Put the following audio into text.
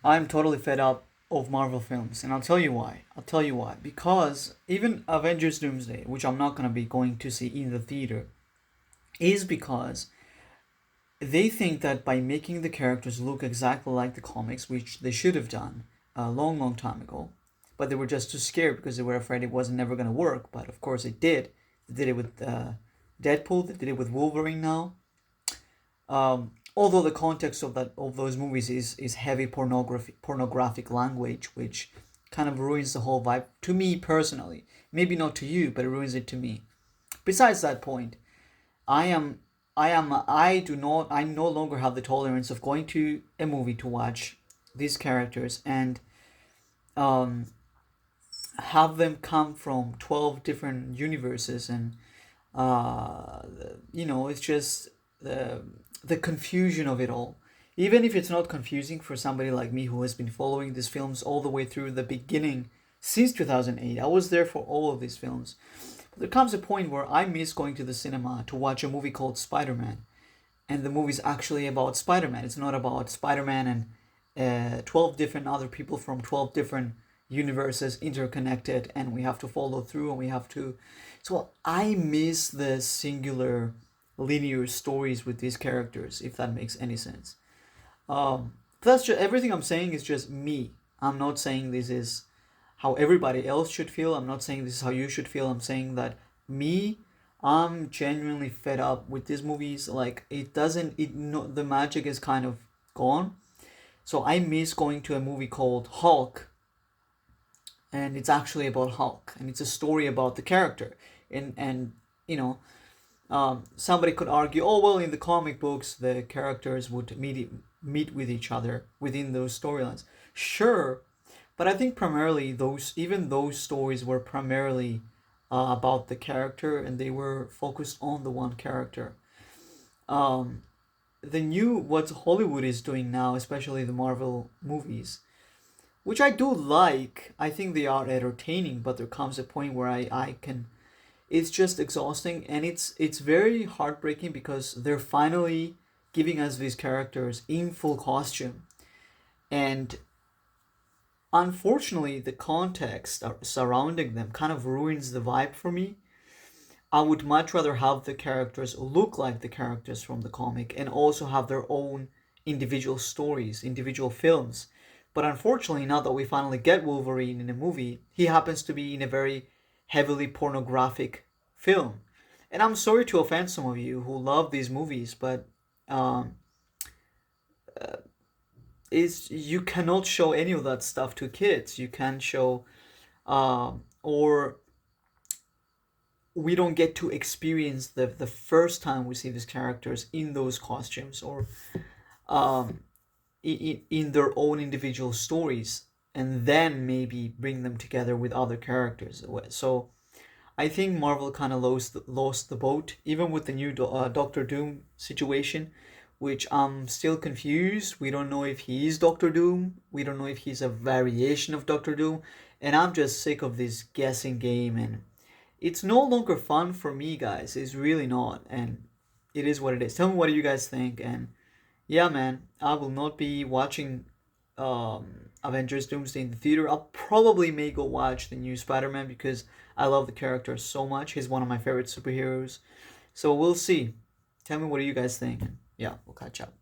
I'm totally fed up of Marvel films, and I'll tell you why. Because even Avengers Doomsday, which I'm not gonna be going to see in the theater, is because they think that by making the characters look exactly like the comics, which they should have done a long, long time ago, but they were just too scared because they were afraid it wasn't never gonna work. But of course, it did. They did it with Deadpool. They did it with Wolverine now. Although the context of those movies is heavy pornographic language, which kind of ruins the whole vibe to me personally. Maybe not to you, but it ruins it to me. Besides that point, I am I no longer have the tolerance of going to a movie to watch these characters and um have them come from 12 different universes and uh it's just the confusion of it all. Even if it's not confusing for somebody like me who has been following these films all the way through the beginning since 2008, I was there for all of these films. But there comes a point where I miss going to the cinema to watch a movie called Spider-Man, and the movie's actually about Spider-Man. It's not about Spider-Man and 12 different other people from 12 different universes interconnected, and we have to follow through and we have to. So I miss the singular linear stories with these characters, if that makes any sense. That's just everything I'm saying is just me. I'm not saying this is how everybody else should feel. I'm not saying this is how you should feel. I'm saying that me, I'm genuinely fed up with these movies. Like it doesn't, it no, the magic is kind of gone. So I miss going to a movie called Hulk, and it's actually about Hulk, and it's a story about the character, and you know somebody could argue, oh well, in the comic books, the characters would meet with each other within those storylines. Sure, but I think primarily those stories were primarily about the character, and they were focused on the one character. Um, the new what Hollywood is doing now, especially the Marvel movies, which I do like. I think they are entertaining, but there comes a point where I can it's just exhausting, and it's very heartbreaking because they're finally giving us these characters in full costume, and unfortunately the context surrounding them kind of ruins the vibe for me. I would much rather have the characters look like the characters from the comic and also have their own individual stories, individual films. But unfortunately, now that we finally get Wolverine in a movie, he happens to be in a very heavily pornographic film. And I'm sorry to offend some of you who love these movies, but um, is you cannot show any of that stuff to kids. You can't show, or we don't get to experience the first time we see these characters in those costumes, or um, in their own individual stories, and then maybe bring them together with other characters. So I think Marvel kind of lost the boat, even with the new Doctor Doom situation, which I'm still confused. We don't know if he is Doctor Doom. We don't know if he's a variation of Doctor Doom, and I'm just sick of this guessing game, and it's no longer fun for me, guys. It's really not, and it is what it is. Tell me what do you guys think, and yeah, man, I will not be watching Avengers Doomsday in the theater. I'll probably may go watch the new Spider-Man because I love the character so much. He's one of my favorite superheroes. So we'll see. Tell me what do you guys think. Yeah, we'll catch up.